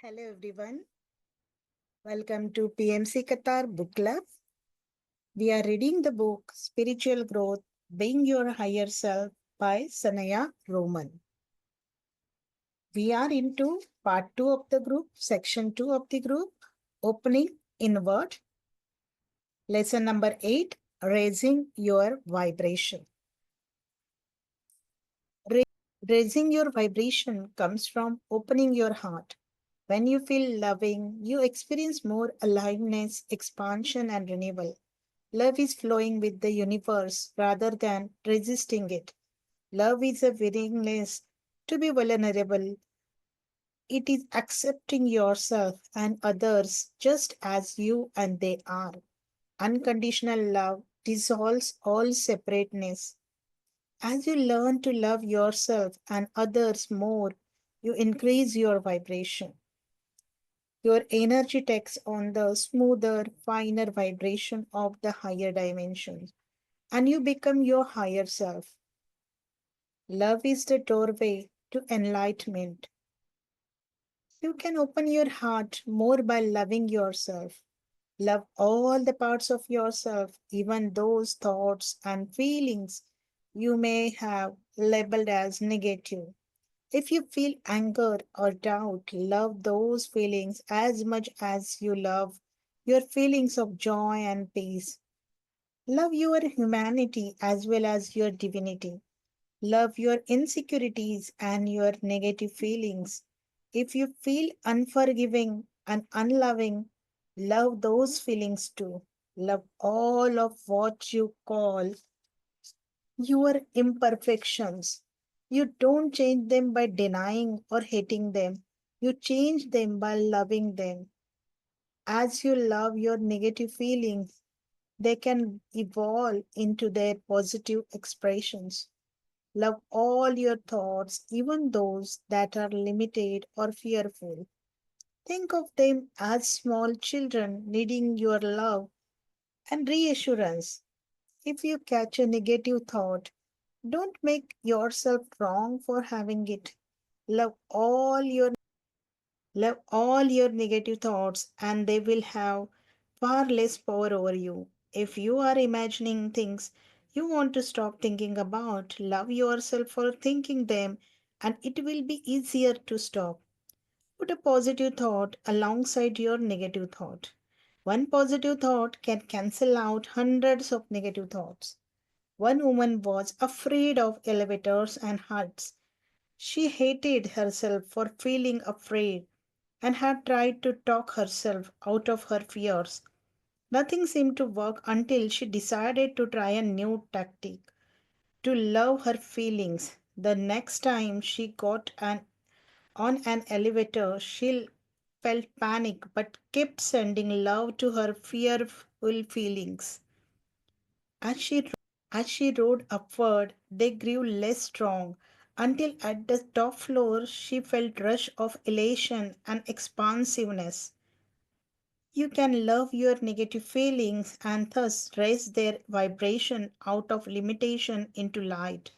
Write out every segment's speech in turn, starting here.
Hello everyone. Welcome to PMC Qatar Book Club. We are reading the book Spiritual Growth Being Your Higher Self by Sanaya Roman. We are into part 2 of the group, section 2 of the group, opening inward, lesson number 8, raising your vibration. Raising your vibration comes from opening your heart. When you feel loving, you experience more aliveness, expansion, and renewal. Love is flowing with the universe rather than resisting it. Love is a willingness to be vulnerable. It is accepting yourself and others just as you and they are. Unconditional love dissolves all separateness. As you learn to love yourself and others more, you increase your vibration. Your energy takes on the smoother, finer vibration of the higher dimensions, and you become your higher self. Love is the doorway to enlightenment. You can open your heart more by loving yourself. Love all the parts of yourself, even those thoughts and feelings you may have labeled as negative. If you feel anger or doubt, love those feelings as much as you love your feelings of joy and peace. Love your humanity as well as your divinity. Love your insecurities and your negative feelings. If you feel unforgiving and unloving, love those feelings too. Love all of what you call your imperfections. You don't change them by denying or hating them. You change them by loving them. As you love your negative feelings, they can evolve into their positive expressions. Love all your thoughts, even those that are limited or fearful. Think of them as small children needing your love and reassurance. If you catch a negative thought, don't make yourself wrong for having it. Love all your Love all your negative thoughts and they will have far less power over you. If you are imagining things you want to stop thinking about, love yourself for thinking them and it will be easier to stop. Put a positive thought alongside your negative thought. One positive thought can cancel out hundreds of negative thoughts. One woman was afraid of elevators and heights. She hated herself for feeling afraid and had tried to talk herself out of her fears. Nothing seemed to work until she decided to try a new tactic to love her feelings. The next time she on an elevator, she felt panic but kept sending love to her fearful feelings. As she rode upward, they grew less strong until at the top floor she felt rush of elation and expansiveness. You can love your negative feelings and thus raise their vibration out of limitation into light.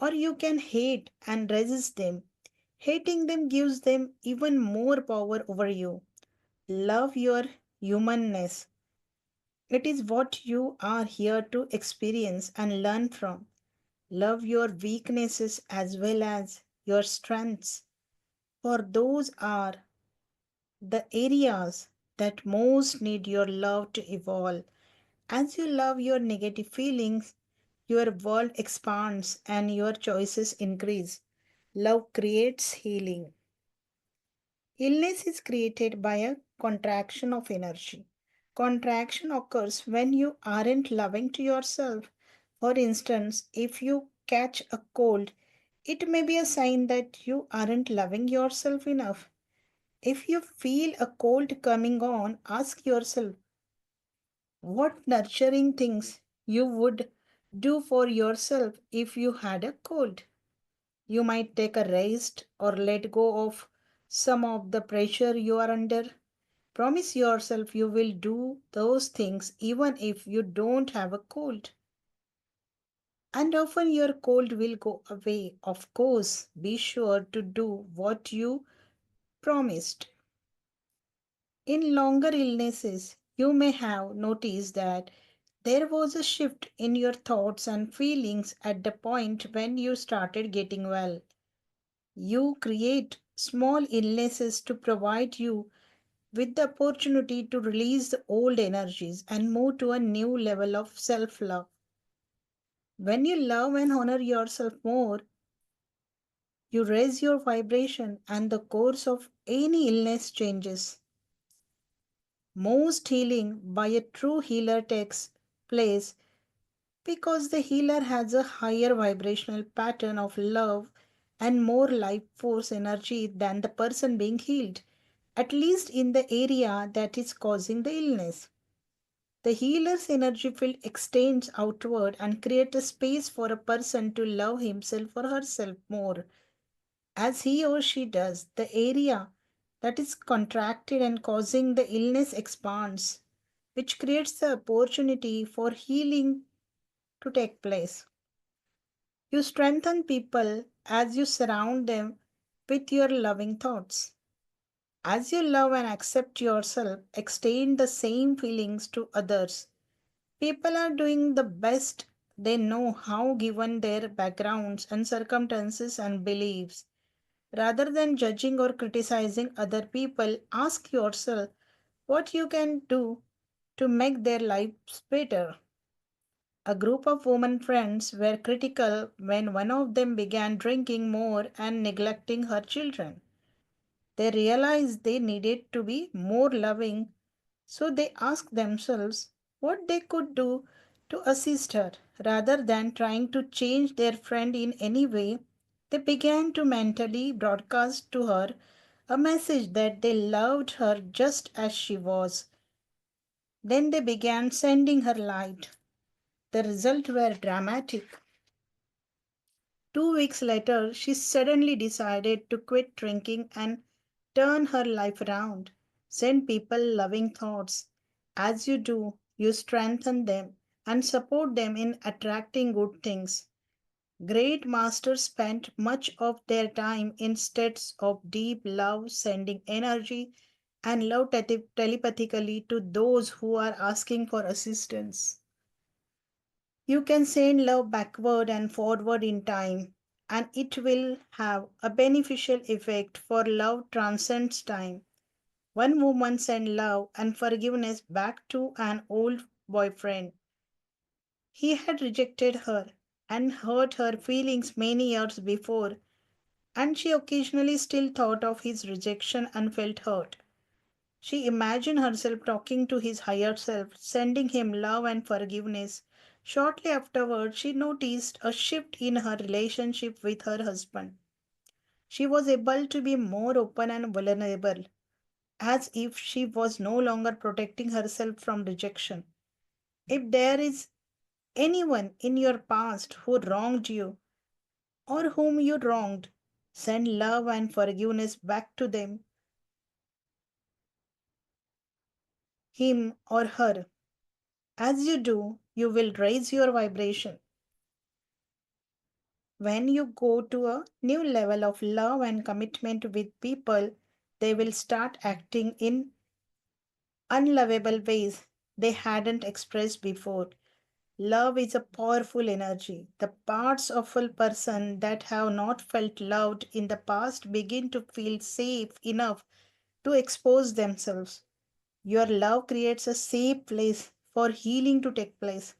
Or you can hate and resist them. Hating them gives them even more power over you. Love your humanness. It is what you are here to experience and learn from. Love your weaknesses as well as your strengths, for those are the areas that most need your love to evolve. As you love your negative feelings, your world expands and your choices increase. Love creates healing. Illness is created by a contraction of energy. Contraction occurs when you aren't loving to yourself. For instance, if you catch a cold, it may be a sign that you aren't loving yourself enough. If you feel a cold coming on, ask yourself what nurturing things you would do for yourself if you had a cold. You might take a rest or let go of some of the pressure you are under. Promise yourself you will do those things even if you don't have a cold. And often your cold will go away. Of course, be sure to do what you promised. In longer illnesses, you may have noticed that there was a shift in your thoughts and feelings at the point when you started getting well. You create small illnesses to provide you with the opportunity to release the old energies and move to a new level of self love. When you love and honor yourself more, you raise your vibration and the course of any illness changes. Most healing by a true healer takes place because the healer has a higher vibrational pattern of love and more life force energy than the person being healed, at least in the area that is causing the illness. The healer's energy field extends outward and creates a space for a person to love himself or herself more. As he or she does, the area that is contracted and causing the illness expands, which creates the opportunity for healing to take place. You strengthen people as you surround them with your loving thoughts. As you love and accept yourself, extend the same feelings to others. People are doing the best they know how given their backgrounds and circumstances and beliefs. Rather than judging or criticizing other people, ask yourself what you can do to make their lives better. A group of women friends were critical when one of them began drinking more and neglecting her children. They realized they needed to be more loving, so they asked themselves what they could do to assist her. Rather than trying to change their friend in any way, they began to mentally broadcast to her a message that they loved her just as she was. Then they began sending her light. The results were dramatic. 2 weeks later, she suddenly decided to quit drinking and turn her life around. Send people loving thoughts. As you do, you strengthen them and support them in attracting good things. Great masters spent much of their time in states of deep love, sending energy and love telepathically to those who are asking for assistance. You can send love backward and forward in time, and it will have a beneficial effect, for love transcends time. One woman sent love and forgiveness back to an old boyfriend. He had rejected her and hurt her feelings many years before, and she occasionally still thought of his rejection and felt hurt. She imagined herself talking to his higher self, sending him love and forgiveness. Shortly afterward, she noticed a shift in her relationship with her husband. She was able to be more open and vulnerable, as if she was no longer protecting herself from rejection. If there is anyone in your past who wronged you or whom you wronged, send love and forgiveness back to them, him or her. As you do, you will raise your vibration. When you go to a new level of love and commitment with people, they will start acting in unlovable ways they hadn't expressed before. Love is a powerful energy. The parts of a person that have not felt loved in the past begin to feel safe enough to expose themselves. Your love creates a safe place for healing to take place.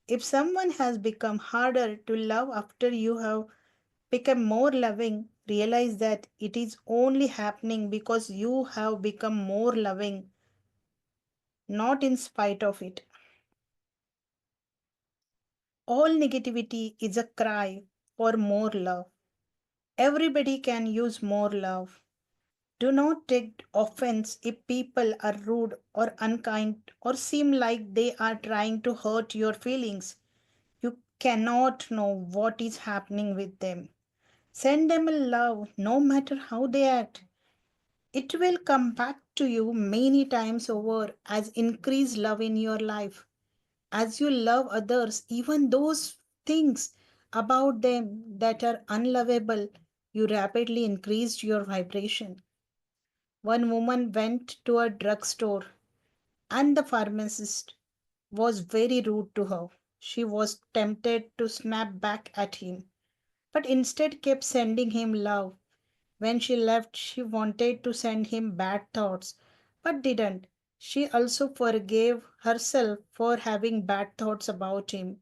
If someone has become harder to love after you have become more loving, realize that it is only happening because you have become more loving, not in spite of it. All negativity is a cry for more love. Everybody can use more love. Do not take offense if people are rude or unkind or seem like they are trying to hurt your feelings. You cannot know what is happening with them. Send them a love no matter how they act. It will come back to you many times over as increased love in your life. As you love others, even those things about them that are unlovable, you rapidly increase your vibration. One woman went to a drugstore and the pharmacist was very rude to her. She was tempted to snap back at him, but instead kept sending him love. When she left, she wanted to send him bad thoughts, but didn't. She also forgave herself for having bad thoughts about him,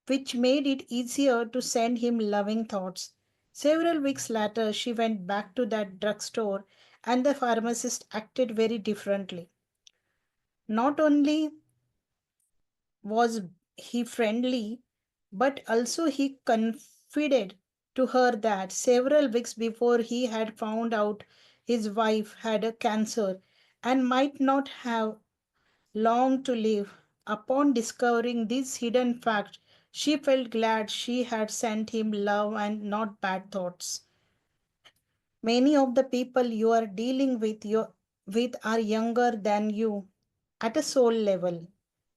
which made it easier to send him loving thoughts. Several weeks later, she went back to that drugstore, and the pharmacist acted very differently. Not only was he friendly, but also he confided to her that several weeks before he had found out his wife had a cancer and might not have long to live. Upon discovering this hidden fact, she felt glad she had sent him love and not bad thoughts. Many of the people you are dealing with are younger than you at a soul level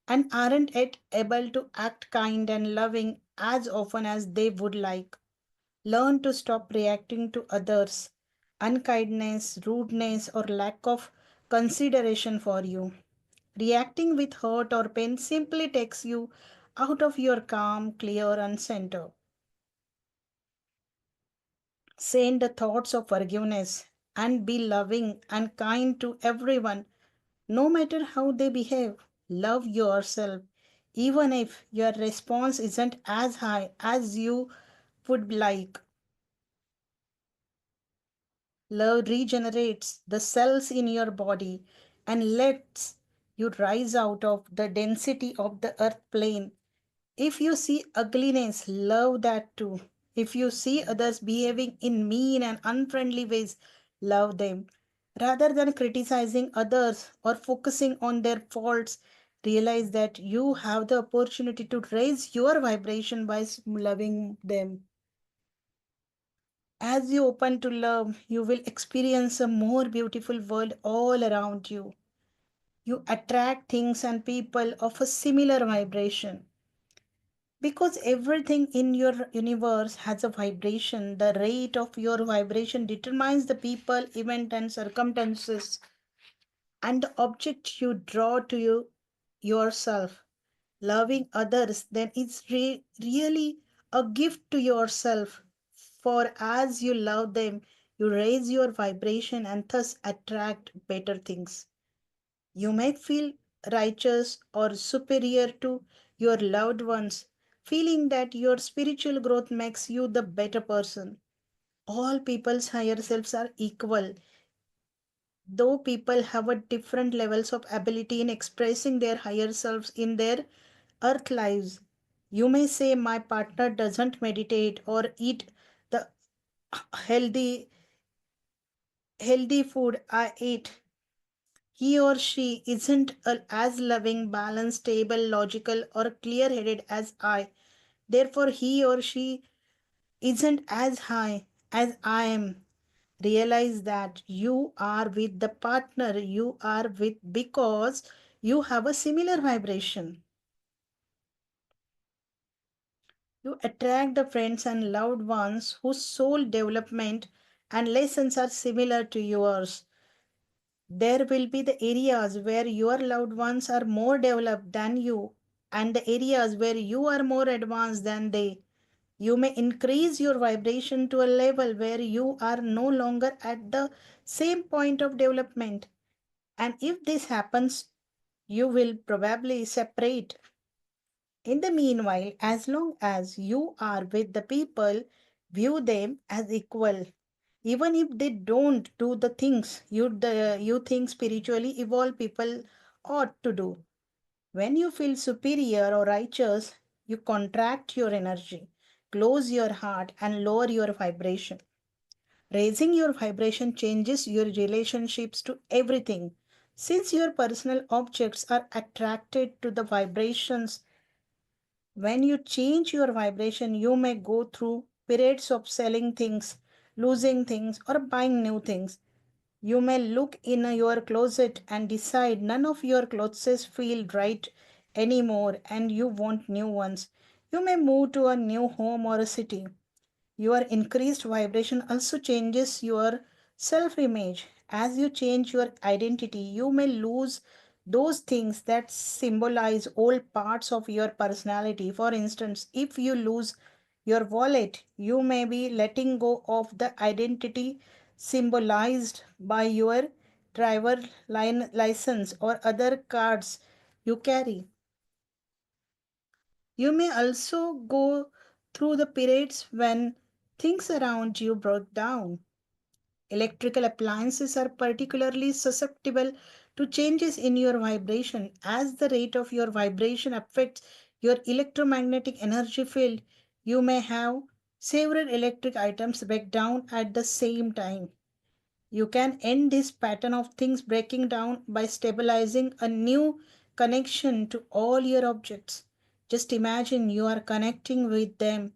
and aren't yet able to act kind and loving as often as they would like. Learn to stop reacting to others' unkindness, rudeness, or lack of consideration for you. Reacting with hurt or pain simply takes you out of your calm, clear, and center. Send the thoughts of forgiveness and be loving and kind to everyone, no matter how they behave. Love yourself, even if your response isn't as high as you would like. Love regenerates the cells in your body and lets you rise out of the density of the earth plane. If you see ugliness, love that too. If you see others behaving in mean and unfriendly ways, love them. Rather than criticizing others or focusing on their faults, realize that you have the opportunity to raise your vibration by loving them. As you open to love, you will experience a more beautiful world all around you. You attract things and people of a similar vibration. Because everything in your universe has a vibration, the rate of your vibration determines the people, event, and circumstances and the object you draw to you yourself. Loving others then is really a gift to yourself. For as you love them, you raise your vibration and thus attract better things. You may feel righteous or superior to your loved ones, feeling that your spiritual growth makes you the better person. All people's higher selves are equal, though people have a different levels of ability in expressing their higher selves in their earth lives. You may say, my partner doesn't meditate or eat the healthy healthy food I eat. He or she isn't as loving, balanced, stable, logical, or clear headed as I. Therefore, he or she isn't as high as I am. Realize that you are with the partner you are with because you have a similar vibration. You attract the friends and loved ones whose soul development and lessons are similar to yours. There will be the areas where your loved ones are more developed than you, and the areas where you are more advanced than they. You may increase your vibration to a level where you are no longer at the same point of development. And if this happens, you will probably separate. In the meanwhile, as long as you are with the people, view them as equal. Even if they don't do the things you think spiritually evolved people ought to do. When you feel superior or righteous, you contract your energy, close your heart, and lower your vibration. Raising your vibration changes your relationships to everything. Since your personal objects are attracted to the vibrations, when you change your vibration, you may go through periods of selling things, losing things, or buying new things. You may look in your closet and decide none of your clothes feel right anymore and you want new ones. You may move to a new home or a city. Your increased vibration also changes your Self image. As you change your identity, you may lose those things that symbolize old parts of your personality. For instance, if you lose your wallet, you may be letting go of the identity symbolized by your driver license or other cards you carry. You may also go through the periods when things around you broke down. Electrical appliances are particularly susceptible to changes in your vibration. As the rate of your vibration affects your electromagnetic energy field, you may have several electric items break down at the same time. You can end this pattern of things breaking down by stabilizing a new connection to all your objects. Just imagine you are connecting with them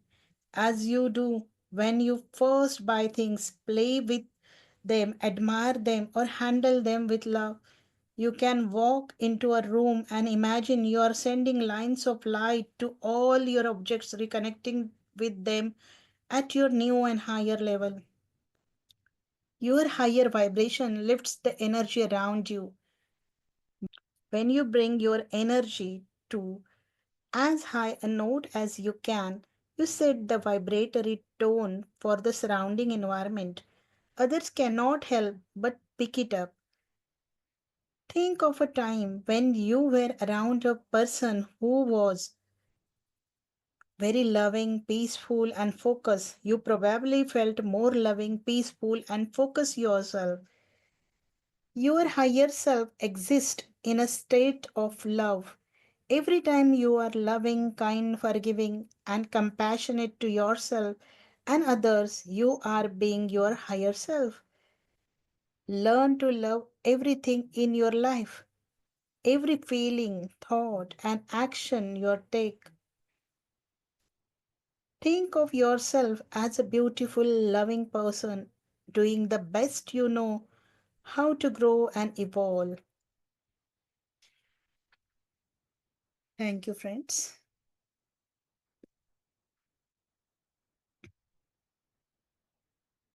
as you do when you first buy things, play with them, admire them, or handle them with love. You can walk into a room and imagine you are sending lines of light to all your objects, reconnecting with them at your new and higher level. Your higher vibration lifts the energy around you. When you bring your energy to as high a note as you can, you set the vibratory tone for the surrounding environment. Others cannot help but pick it up. Think of a time when you were around a person who was very loving, peaceful, and focused. You probably felt more loving, peaceful, and focused yourself. Your higher self exists in a state of love. Every time you are loving, kind, forgiving, and compassionate to yourself and others, you are being your higher self. Learn to love everything in your life, every feeling, thought, and action you take. Think of yourself as a beautiful, loving person doing the best you know how to grow and evolve. Thank you, friends.